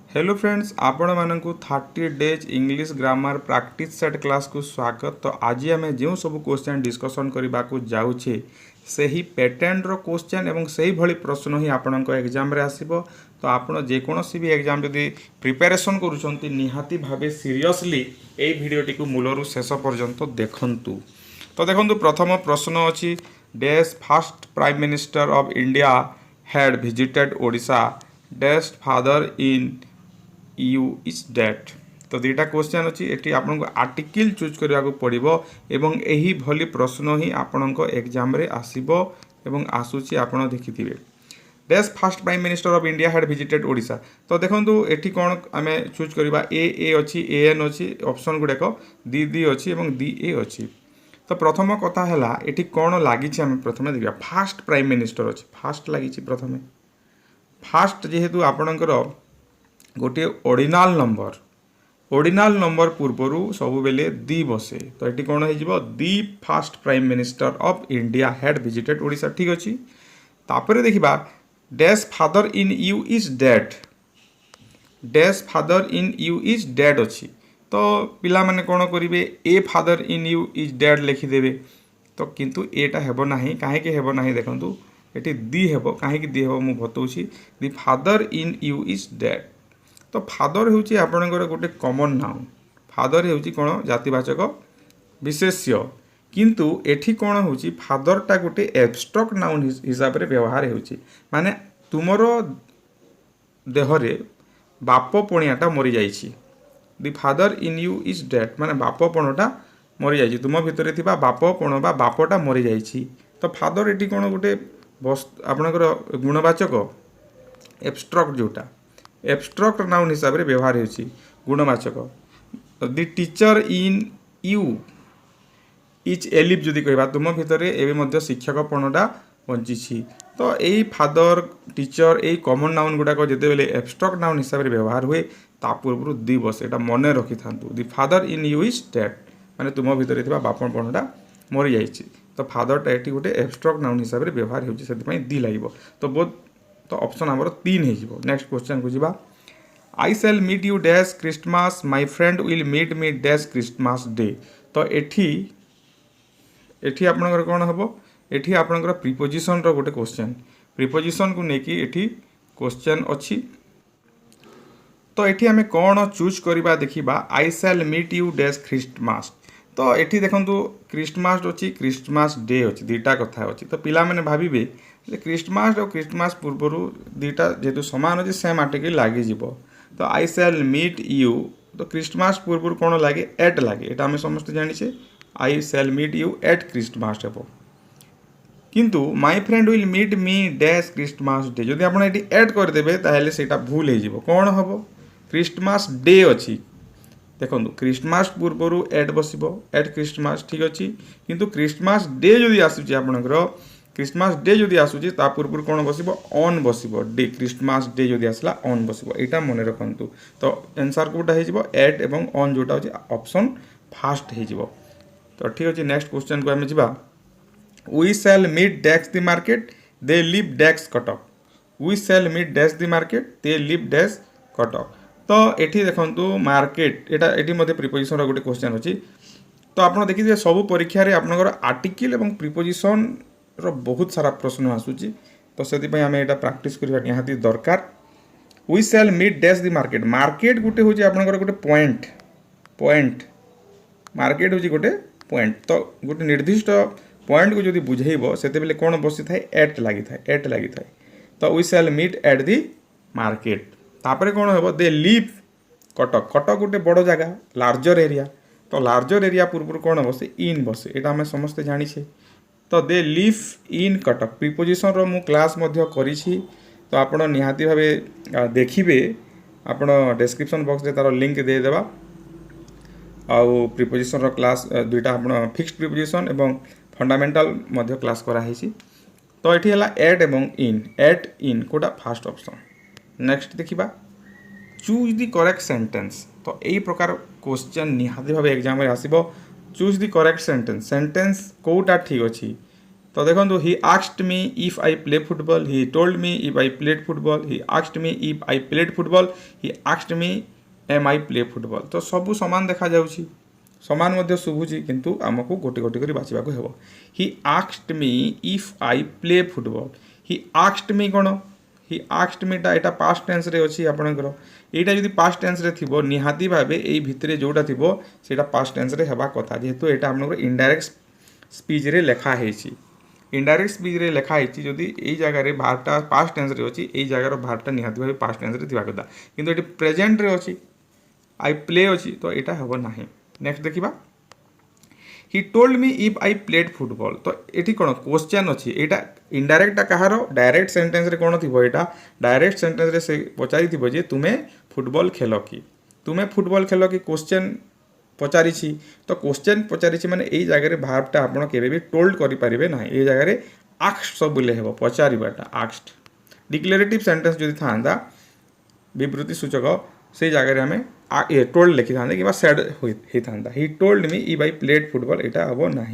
Hello friends, आपण मानकु 30 days English grammar practice set class को स्वागत। तो आज आम जो सब क्वेश्चन डिस्कसन करने को जाऊे से ही पैटर्न रो क्वेश्चन एवं से ही भली प्रश्न ही आपण एग्जाम रे आसीबो। तो आपण जेकोसी भी एग्जाम जदि प्रिपेरेसन करूछंती निहाती भावे सीरियसली ए भिडियोटी को मूलरू शेष पर्यंत देखंतु। तो देखंतु प्रथम प्रश्न अछि dash first prime minister of India had visited Odisha dash father in you is date. तो दुईटा क्वेश्चन अच्छी एटी आपको आर्टिकल चूज करने को पड़ो एवं यही भली प्रश्न ही आपण एग्जाम रे आसीबो एवं आसूची आपण देखिथिबे। Dash first prime minister of India had visited Odisha. तो देखो एटी कौन आम चूज करवा ए अच्छी ए एन अच्छी ऑप्शन गुड़ाक दी अच्छी और दी ए अच्छी। तो प्रथम कथा है ये कौन लगी आम प्रथम देखा फास्ट प्राइम मिनिस्टर अच्छी फास्ट लगी प्रथम फास्ट जेहेतु आपणकर गोटे ऑर्डिनल नंबर पूर्वर सब बेले दी बसे। तो ये कौन हो the first prime minister of India had visited Odisha ठीक अच्छी। तापर देखा dash father in you is dead dash father in you is dead अच्छी। तो पिला माने कौन करेंगे a father in you is dead लिखिदेवे। तो किंतु एटा हेबो नाही काहेकि हेबो नाही देखंतु एटी दी हेबो काहेकि दी हेबो मु बतौछि the father in you is dead. तो फादर होउछि आपणकर गोटे कॉमन नाउन फादर होउछि कोन जातिवाचक विशेष्य किंतु एठी कोन होउछि फादरटा गोटे एब्स्ट्रैक्ट नाउन हिसाब रे व्यवहार होउछि माने तुमर देहरे बाप पणियाटा मरि जाइछि the father in you is dead माने बाप पणटा मरि जाइछि तुम भितरे थिबा बाप पण बा बापटा मरि जाइछि। तो फादर एठी कोन गोटे आपणकर गुणवाचक एब्स्ट्रैक्ट जोटा एब्स्ट्रैक्ट नाउन हिसाब रे व्यवहार होछि गुणवाचक। The teacher in you is alive जदि कहबा तुम भितरे एबे मध्य शिक्षकपणटा बंचिछि। तो यही फादर टीचर यही कॉमन नाउन गुड़ाक जिते बेले एब्स्ट्रैक्ट नाउन हिसाब से व्यवहार हुए ता पूर्व दी बस एटा मन रखि थांतु the father in you is dead माने तुम भितर थिबा बापणटा मरि जाइछि। तो फादरटा एटी गोटे एब्स्ट्रैक्ट नाउन हिसाब से व्यवहार होछि सेति दी लागिबो। तो बोथ तो ऑप्शन हमर 3 हो। नेक्स्ट क्वेश्चन को जीवा I shall meet you dash Christmas my friend will meet me dash Christmas day. तो एठी आपनकर कोन हबो एठी आपनकर प्रीपोजिशन रो गोटे क्वेश्चन प्रीपोजिशन को नेकी एठी क्वेश्चन अच्छी। तो एठी हमें कौन चूज करवा देखिबा I shall meet you dash Christmas. तो एठी देखंतु क्रिसमस अच्छी क्रिसमस डे अच्छी दुईटा कथा अच्छी। तो पिला माने भाबिबे क्रिसमस और क्रिसमस पूर्वर दुईटा जेहेतु सामान अच्छे सेम आर्टिकल लगी जीवो। तो आई शैल मीट यू तो क्रिसमस पूर्वर कौन लगे एट लगे एटा आम समस्त जानिछे I shall meet you at Christmas हेबो किंतु my friend will meet me dash Christmas day जदि आपण एटी ऐड करदेबे ताहेले सेटा भूल हो जिवो कौन हबो क्रिसमस डे अच्छी। देखो क्रिसमस पूर्वर एड बसबो एट क्रिसमस ठीक अच्छी किंतु क्रिसमस डे जदि आसुची आपणकर क्रिसमस डे जदि आसुची ता पूर्व कौन बसबो ऑन बसबो डे क्रिसमस डे जदि आसला ऑन बसबो एटा मन रखंतु। तो आंसर कोटा हे जिवो एट एवं ऑन जोटा होची ऑप्शन फर्स्ट हे जिवो। तो ठीक अछि नेक्स्ट क्वेश्चन को हम जिबा we shall meet dash the market they live dash Cuttack we shall meet dash the market they live dash Cuttack. तो एठी देखंतु मार्केट एटा एठी मध्ये प्रीपोजिशन रो गोटे क्वेश्चन अछि। तो आपण देखि सब परीक्षा रे आपनकर आर्टिकल एवं प्रीपोजिशन रो बहुत सारा प्रश्न आसुची। तो से आम यहाँ प्राक्ट करवा निहाती दरकार। We shall meet dash the market market गोटे हूँ आपंकर गोटे पॉइंट पॉइंट मार्केट हूँ गोटे पॉइंट। तो गोटे निर्दिष्ट पॉइंट को जब बुझेब से कौन बसी था एट लगी था। तो we shall meet at the market तापर कौन हम दे लिव कटक कटक गोटे बड़ जगह लार्जर एरिया। तो लार्जर एरिया पूर्व कौन बसे इन बसे यहाँ आम समस्ते जाचे। तो they live in Cuttack preposition रो मु क्लास मध्य करिछि। तो आपण निहाती भावे देखिबे आपण डिस्क्रिप्शन बॉक्स रे तार लिंक दे देबा आउ प्रीपोजिशन रो क्लास दुईटा आपण फिक्स्ड प्रीपोजिशन एवं फंडामेंटल मध्य क्लास करा हिछि। तो एठी हला एट एवं इन एट इन कोटा फर्स्ट ऑप्शन। नेक्स्ट देखिबा चूज द करेक्ट सेंटेंस। तो एई प्रकार क्वेश्चन निहाती भावे एग्जाम रे आसीबो choose the correct sentence sentence कोटा ठीक अच्छी। तो देखो he asked me if I play football, he told me if I played football, he asked me if I played football, he asked me am I play football. तो सबू सामान देखा जाउछि, समान मध्य शुभुछि, किंतु आमको गोटे गोटे करी बाछिबाको हेबो। He asked me if I play football, he asked me कोन, ही आस्क्ड मीटा एटा पास्ट टेंस रे अछि आपनकर, एटा जदि पास्ट टेंस रे थिबो निहाती भाबे एई भितरे जोटा थिबो सेटा पास्ट टेंस रे हेबा कथा, जेहेतु एटा आपनकर इनडायरेक्ट स्पीच रे लेखा हेछि। इनडायरेक्ट स्पीच रे लेखा हेछि जदि एई जगह रे भार्बटा पास्ट टेंस रे अछि, एई जगह रो भार्बटा निहाती भाबे पास्ट टेंस रे थिबा कथा, किंतु एटी प्रेजेंट रे अछि, आई प्ले अछि, तो एटा हेबो नाही। नेक्स्ट देखिबा, ही told me if I played football. तो ये कौन क्वेश्चन अच्छी, यहाँ इनडायरेक्टा कहार, डायरेक्ट सेंटेंस रे कौन थी, यहाँ डायरेक्ट सेंटेंस रे से पचारि थी जे तुम्हें फुटबॉल खेल कि, तुम्हें फुटबॉल खेल कि क्वेश्चन पचारि। तो क्वेश्चन पचारि माने यही जगह भार्बटा आपड़ केबे भी टोल्ड करें ना, ये जगह आक्स्ट सब हे पचारिबाटा आक्स्ट। डिक्लेरेटिव सेंटेंस जदि था विवृत्ति सूचक से जगह आम ये टोल्ड लिखि था कि सेड होता, ही told me if I played football, यहाँ हम ना।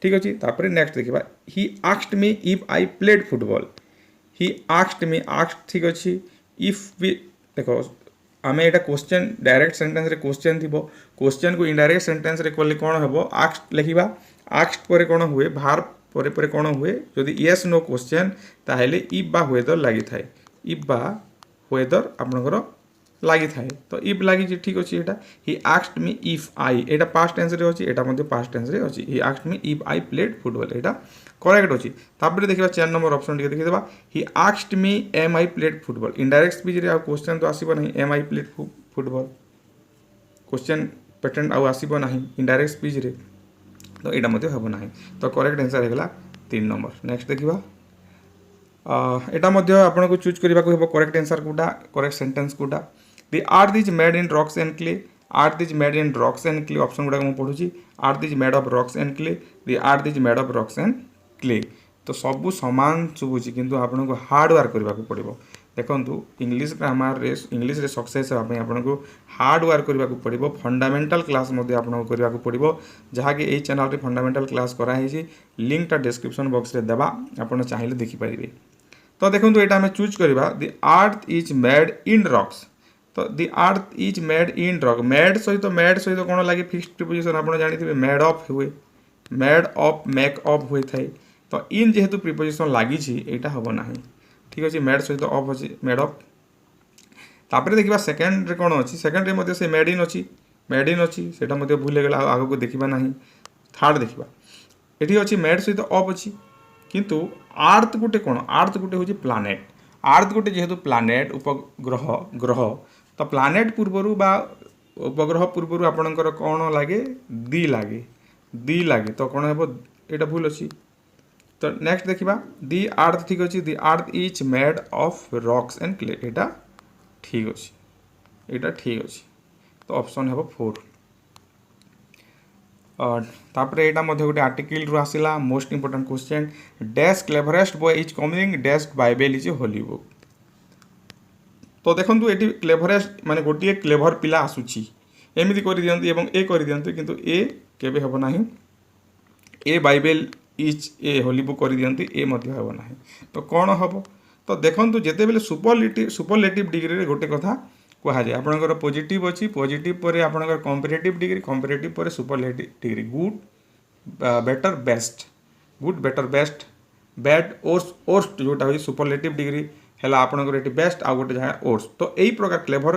ठीक अच्छे, तापर नेक्स्ट देखा, he asked me if I played football, he asked me, asked ठीक अच्छे, इफ भी देखो आम यहाँ क्वेश्चन डायरेक्ट सेंटेंस रे क्वेश्चन थी, क्वेश्चन को इनडायरेक्ट सेंटेंस रे कले कौन हम आस्क्ड लिखा, आस्क्ड पर कौन हुए भार्ब पर कौन हुए, जदि येस नो क्वेश्चन ताहले इफ बा वेदर लगी थाए, इफ बा वेदर आपनकर लगी थाए, तो इफ लगी ठीक अच्छे। यहाँ ही आस्क्ड मी इफ आई, यहाँ पास्ट टेंस रे अच्छी, यहाँ मध्य पास्ट टेंस रे अच्छी, he asked me if I played football, यहाँ करेक्ट अच्छी। तापर देखा 4 नंबर ऑप्शन टी देखा, he asked me am I played football, indirect speech रे क्वेश्चन तो आसीबो नहीं, am I played football question pattern आउ आसीबो नहीं इनडायरेक्ट स्पीच रे, तो यहाँ मध्य हम ना। तो करेक्ट आंसर होगा 3 नंबर। नेक्स्ट देखा, यहाँ मध्य आपको चूज करने को करेक्ट आंसर कोटा, करेक्ट सेंटेंस कोटा। The earth is made in rocks and clay, earth is made in rocks and clay, option गुड़ा मुझे पढ़ुची, earth is made of rocks and clay, the earth is made of rocks and clay। तो सबू सामान शुभुची, किंतु आपको hard work करने को पड़ो। देखो इंग्लिश ग्रामर रे, इंग्लिश रे सक्सेस होगा आपको हार्ड वर्क करने को पड़ो, फंडामेंटल क्लास आपको करने को पड़ो, जहाँकि यही चैनल रे फंडामेंटल क्लास कराई, लिंकटा डिस्क्रिप्शन बॉक्स रे देवा, आप चाहिए देखिपारे। तो देखो यहाँ आम चूज करवा, the earth is made in rocks, तो the earth is made in rock, made सहित कौन लगे फिक्स्ड प्रिपोजिशन आप जानते मेड ऑफ हुए, मेड ऑफ मेक ऑफ होता है, तो इन जेहेतु प्रिपोजिशन लगी यहाँ हम ना। ठीक अच्छे, मेड सहित ऑफ अच्छी, मेड ऑफ। तापर देखा सेकेंड रे कौन अच्छी, सेकेंड रे से मेड इन अच्छी, मेड इन अच्छी से भूल गला, आग को देखा ना। थर्ड देखा ये अच्छी मेड सहित ऑफ अच्छी, किंतु अर्थ गोटे कौन, अर्थ गोटे हूँ प्लानेट, अर्थ गोटे जेहेतु प्लानेट उपग्रह ग्रह, तो प्लानेट पूर्वर बा उपग्रह पूर्वर आपणकर कौन लगे, दी लगे, दी लगे, तो कौन हे यहाँ भूल अच्छी। तो नेक्स्ट देखा, दी अर्थ ठीक अच्छे, the earth is made of rocks and clay, यहाँ ठीक अच्छे, यहाँ ठीक अच्छे, तो ऑप्शन हे 4। तापर यहाँ गोटे आर्टिकल रू आसला, most important question, dash cleverest boy is coming dash Bible is Holi book. तो देखो ये क्लेवरेस्ट माने गोटे क्लेभर पिला आसूची, एमती कर दियंतु एवं ए कर दियंतु, किंतु ए केबे हेबो नाही, a Bible is a holy book कर दियंतु, ए मध्य हेबो नाही। तो कौन हम, तो देखो जिते बेले सुपरलेटिव डिग्री रे गोटे कथा कह जाए, आपंकर पॉजिटिव अच्छी, पॉजिटिव पर आपंकर कंपेरेटिव डिग्री, कंपेरेटिव पर superlative degree, good better best, good better best, bad worst जोटा हो सुपरलेटिव डिग्री है आपंकर ये बेस्ट आउ गोटे जगह ओर्स। तो यही प्रकार क्लेभर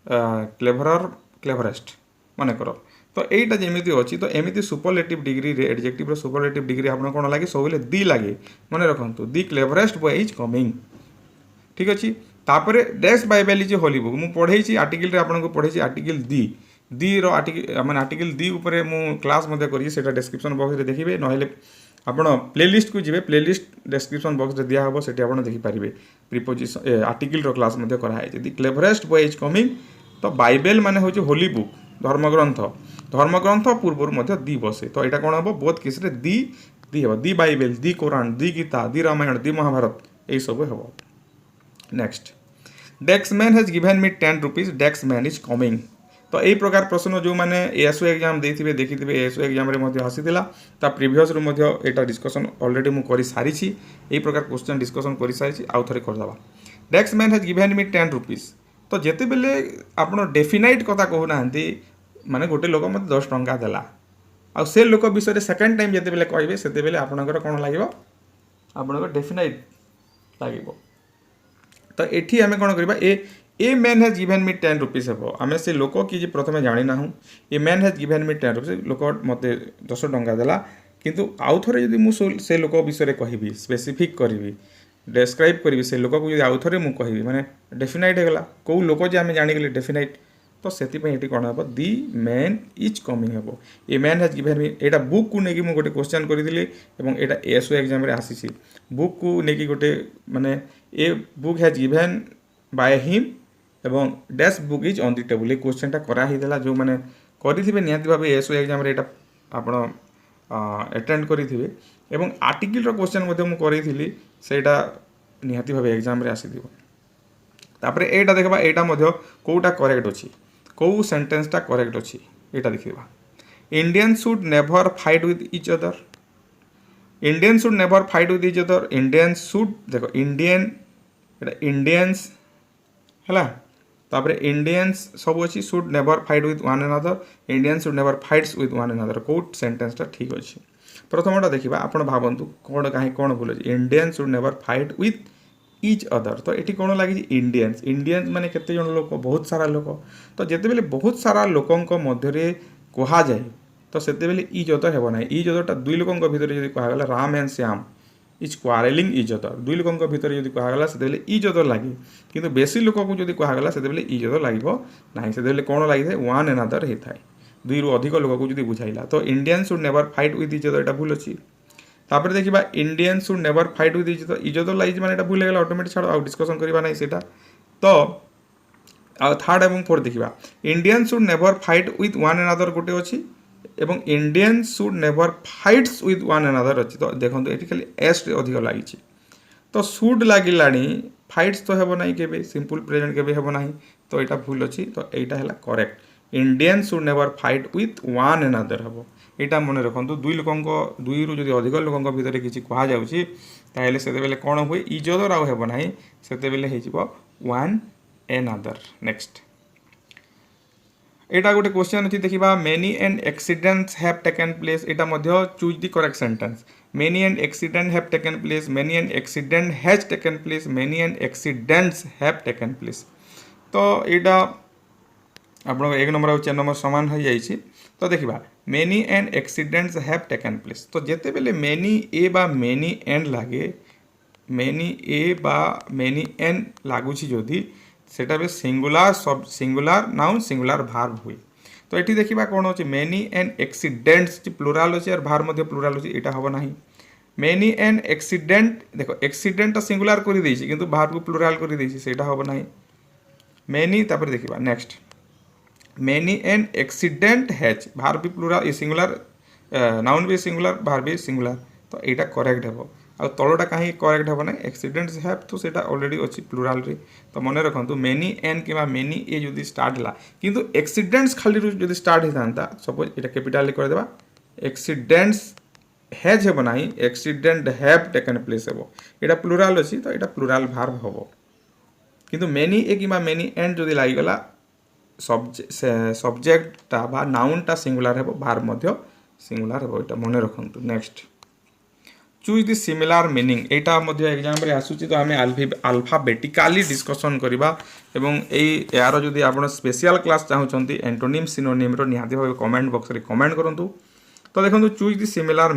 क्लेभरर क्लेभरेस्ट मन कर, तो यहीटा जमी अच्छी, तो एमती सुपरलेटिव डिग्री रे एडजेक्टिव सुपरलेटिव डिग्री आप कौन लगे सब दी लगे, मन रखु दी क्लेभरेस्ट बॉय इज कमिंग। ठीक अच्छे, तापर dash Bible is Holi book मुझे पढ़े आर्टिकल रे आपको पढ़े आर्टिकल दी रो माने आर्टिकल दी उपरे मु क्लास मध्य करी, सेटा डिस्क्रिप्शन बॉक्स रे देखिबे, नहेले आपण प्लेलिस्ट को जीवे, प्लेलिस्ट डिस्क्रिप्शन बॉक्स रे दिया हबो, सेठी आपण देखि पारिबे। प्रिपोजिशन आर्टिकल रो क्लास मध्य करा है, दी क्लेवरेस्ट बॉय इज कमिंग, तो बाइबल माने होची होली बुक, धर्मग्रंथ, धर्मग्रंथ पूर्व मध्य दी बसे, तो यहाँ कौन हम बोथ केस रे दी दी हम, the Bible, the Quran, the Gita, the Ramayana, the Mahabharata, यही सब हम। नेक्स्ट, डेक्स man has given me 10 rupees, डेक्स मैन इज कमिंग, तो यही प्रकार प्रश्न जो मैंने एएसओ एग्जाम देथिबे देखिथिबे एएसओ एग्जाम रे मध्ये आसीथिला ता प्रीवियस रू मध्ये एटा डिस्कशन ऑलरेडी मु करि सारी छी एही प्रकार क्वेश्चन डिस्कशन करि सारी छी आउ थरे कर दबा next man has given me 10 rupees तो जेते बेले आपण डेफिनाइट कथा कहू नाहंती माने गोटे लोक मते 10 टंका देला आ से लोक विषय सेकंड टाइम जेते बेले कहबे सेते बेले आपनकर कोन लागिवो आपनकर डेफिनाइट लागिवो तो एठी हमें कोन करबा a man has given me 10 rupees हेबो आमे से लोक कि जे प्रथमे जानि ना हूं a man has given me 10 rupees लोक मते 10 टंका देला किंतु आउ थरे यदि मु से लोक विषय कहबी स्पेसिफिक करबी डेस्क्राइब करी से लोक को आउ थे मुझे कहि माने डेफिनाइट होगा कौ लोक जे आम जाणीगले डेफिनाइट तो से कौन हम दि मैन इज कमिंग हम a man has given me Etah book को लेकिन गोटे क्वेश्चन करी एटा एएसओ एग्जाम रे आसी बुक को लेकिन गोटे माने a book has given by him एवं dash book is on the table ये क्वेश्चनटा कराही जो मैंने करेंगे निहती भाव एएसओ एग्जाम रे एटा आपण अटेंड करेंगे एवं आर्टिकल क्वेश्चन मुझे सेटा निहाती भाव एग्जाम रे आसी तापर एटा देखबा एटा मध्य कोटा करेक्ट अछि को सेंटेंसटा करेक्ट अछि एटा देखिबा Indian should never fight with each other Indian should never fight with each other Indian should देखो इंडियन एटा इंडियंस हला तापर इंडियंस सब अछि should never fight with one another Indian should never fights with one another को सेंटेंसटा ठीक अछि प्रथमटा देखा आप भावतु कौन कहीं कौन भूल अच्छे Indian should never fight with each other तो ये कौन लगी इंडियंस इंडियंस माने केते जन लोक बहुत सारा लोक तो जिते बेले बहुत सारा लोकों मध्य कह जाए तो से इज अदर हेब ना इज अदरटा दुई लोकों भितर जब कहगला Ram and Shyam is quarrelling each other दुई लोकों भितर जब कहगला से इज अदर लगे किंतु बेसी लोक को जब कहगला से इज अदर लगे ना से कौन लगी वन एन अदर होता है दुई रु अधिक लोक को जो बुझाइला तो Indian should never fight with each other एटा भूल अच्छी तापर देखा Indian should never fight with each other लगी मैंने भूल गला ऑटोमेटिक छाड़ आउ डिस्कशन करबा नहीं सेटा तो थर्ड एवं फोर्थ देखा Indian should never fight with one another गोटे अच्छी एवं Indian should never fights with one another अच्छी तो देखो ये खाली एस अधिक लगी तो शुड लगिलानी फाइट्स तो हेब ना के सिंपल प्रेजेंट के हेब ना तो यहाँ भूल अच्छी तो यहाँ है correct Indian should never fight with one another हम यहाँ मन रखु दुई लोकों दुई रु जो अधिक लोकों भितर किसी कहुच्छे से कौन हुए इज अदर आउ हेब ना से वन एन अदर नेक्स्ट एटा गोटे क्वेश्चन अच्छी देखा many and accidents have taken place यहाँ choose the correct sentence many and accident have taken place many and accident has taken place many and accidents have taken place तो यहाँ आप एक number और 4 number सामान हो जाइए तो देखा many and accidents have taken place तो जिते बेले मेनी ए बा मेनी एंड लगे मेनी ए बा मेनी एन लगुच जदि सेटा बे सिंगुलर सब सिंगुलर नाउन सिंगुलर भार्ब हुए तो ये देखा कौन अच्छे मेनी एंड एक्सीडेंट्स प्लुराल अच्छे और भार मध्य प्लुराल अच्छे यहाँ हम ना मेनी एंड एक्सीडेंट देखो एक्सीडेंट सिंगुलर कर किंतु भार्ब को प्लुराल कर हम ना मेनी तापर देखा next many and accident has verb भी प्लुराल ये सिंगुलर नाउन भी सिंगुलर भार्ब भी सिंगुलर तो यहाँ करेक्ट हे आ तलटा कहीं करेक्ट हे ना एक्सीडेंट्स हैव तो सेटा ऑलरेडी अच्छी प्लुराल रे तो मन रखु मेनी एन कि मेनी ए जो स्टार्ट है किंतु एक्सीडेंट्स खाली जो स्टार्ट होता सपोज ये कैपिटाल करदे एक्सीडेंट्स हैज हे ना एक्सीडेंट हैव टेकन प्लेस हे यहाँ प्लुराल अच्छी तो यहाँ प्लुराल भार्ब हम किंतु मेनी ए कि मेनी एन जो लगिगला सब्जेक्टा बा नाउनटा सिंगुलर हेबो भार्ब मध्य सिंगुलर हेबो एटा मन रखंतु next choose the similar meaning एटा मध्य एग्जाम रे आसुची तो हमें अल्फाबेटिकली डिस्कशन करबा एवं यार जदि आपण स्पेशल क्लास चाहउचंती एंटोनिम सिनोनिम रो निहाती भाबे कमेंट बॉक्स रे कमेंट करंतु तो देखंतु choose the similar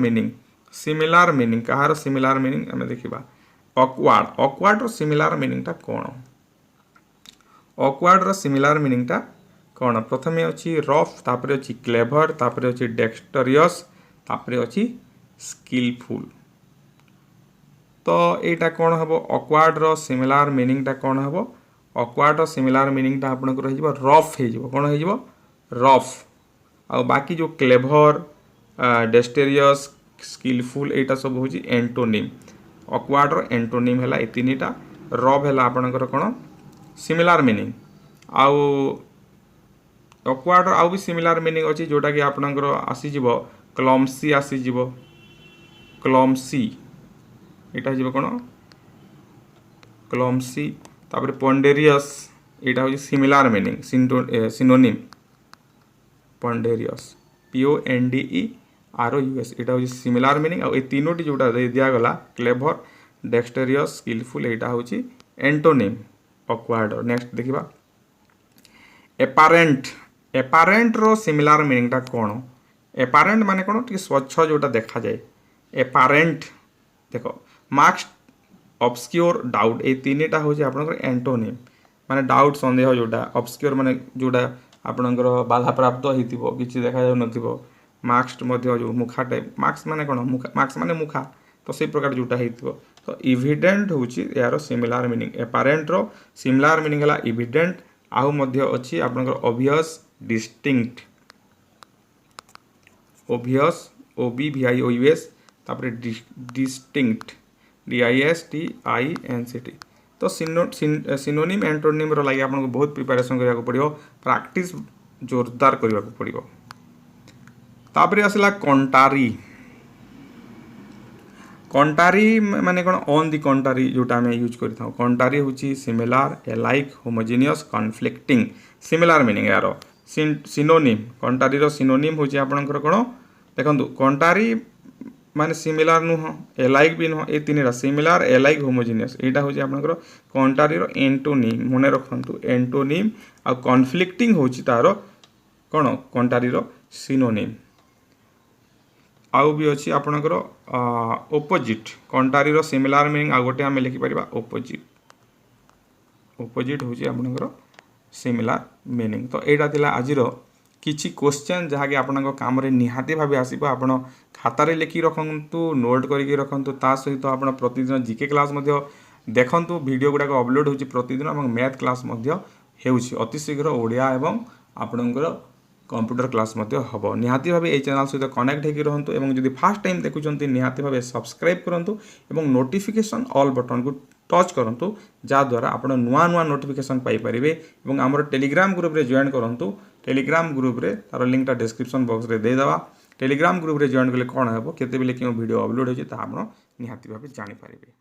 meaning Kahar similar meaning हमें देखिबा ऑकवर्ड रो सिमिलर मीनिंग ता कोन ऑकवर्ड रो सिमिलर मीनिंग ता कौन प्रथमे अच्छी रफ तापर अच्छी क्लेभर तापर अच्छी डेक्सटरियस तापर अच्छी स्किलफुल तो यहाँ कौन हम ऑकवर्ड रो सिमिलर मीनिंग ता कौन हम ऑकवर्ड रो सिमिलर मीनिंग ता आपनकर हो रफ हो कौन हो रफ आ बाकी जो क्लेभर डेक्सटेरियस स्किलफुल यहाँ सब हूँ एंटोनिम ऑकवर्ड रो एंटोनिम है तीनटा रफ है आपनकर कौन सिमिलर मीनिंग आउ ऑकवर्ड आउ भी सिमिलर मीनिंग अच्छी जोटा कि आपनकर आसीजिव क्लमसी आसीजिव क्लमसी एटा जीव कौन क्लमसी तापर पंडेरियस एटा हूँ सिमिलर मीनिंग सिनोनिम पंडेरियस PONDEROUS एटा हूँ सिमिलर मीनिंग आ तीनोटी जोटा दिगला क्लेभर डेक्सटेरियस स्किलफुल एटा हूँ एंटोनिम ऑकवर्ड। नेक्स्ट देखिबा एपारेंट एपारेंट रो सिमिलर मीनिंग टा कौन एपारेंट माने कौन टी स्वच्छ जोटा देखा जाए एपारेंट देखो मार्क्स ऑब्सक्योर डाउट ए तीनटा हूँ आपनकर एंटोनिम माने डाउट संदेह जोटा ऑब्सक्योर माने जोटा आपनकर बाधा प्राप्त होइतिबो किछि देखा जाउ नथिबो मार्क्स मध्य जो मुखा टाइप मार्क्स माने कौन मार्क्स माने मुखा तो से प्रकार जोटा होइतिबो तो इविडेंट होउची यार सिमिलर मीनिंग एपारेंट रो सिमिलर मीनिंग हला इविडेंट आउ मध्य अछि आपनकर ऑब्वियस डिस्टिंक्ट ऑब्वियस OBVIOUS तापर डिस्टिंक्ट DISTINCT तो सिनोनिम एंटोनिम रो लागि आपनको बहुत प्रिपरेशन करिया को पड़ियो प्रैक्टिस जोरदार करिया को पड़ियो। तापर आसला कंटारी कंटारी माने कोन ऑन दी कंटारी जोटा में यूज करथाउ कंटारी होची similar iliac homogeneous conflicting similar meaning यारो सिनोनिम कंटारी रो सिनोनिम होची आपनकर कोन देखंतु कंटारी माने सिमिलर नुह एलाइक भी नुह ए तीनरा सिमिलर एलाइक होमोजेनियस एटा होची आपनकर कंटारी रो एंटोनिम मने रखंतु एंटोनिम आ कॉन्फ्लिक्टिंग होची तारो कोन कंटारी रो सिनोनिम आउ भी अच्छी आपनकर ओपोजिट कंटारी रो सिमिलर मीनिंग आ गोटे आमे लिखि परिबा ओपोजिट ओपोजिट होची आपनकर सिमिलर मीनिंग तो एटा थिला आजिरो किछि क्वेश्चन जहा कि आपनक काम रे निहाती भाबे आसीबो आपण खाता रे लिखि रखंतु नोट करिकि रखंतु ता सहित आपण प्रतिदिन जीके क्लास मध्ये देखंतु वीडियो गुडा अपलोड होची प्रतिदिन एवं मैथ क्लास मध्ये हेउची अति शीघ्र ओडिया एवं आपनकर कंप्यूटर क्लास मध्ये हबो निहाती भाबे ए चैनल सहित कनेक्ट हेकि रहंतु एवं जदि फर्स्ट टाइम देखुचंती निहाती भाबे सब्सक्राइब करंतु एवं नोटिफिकेशन ऑल बटन को टच करंतु जा द्वारा आपण नुआ नुआ नोटिफिकेशन पाई परिबे एवं हमर टेलीग्राम ग्रुप रे जॉइन करंतु टेलीग्राम ग्रुप रे तार लिंक टा डिस्क्रिप्शन बॉक्स रे दे दवा टेलीग्राम ग्रुप रे जॉइन कले कोन हेबो केते बेले कि वीडियो अपलोड होची ता आपण निहाती भाबे जानि परिबे।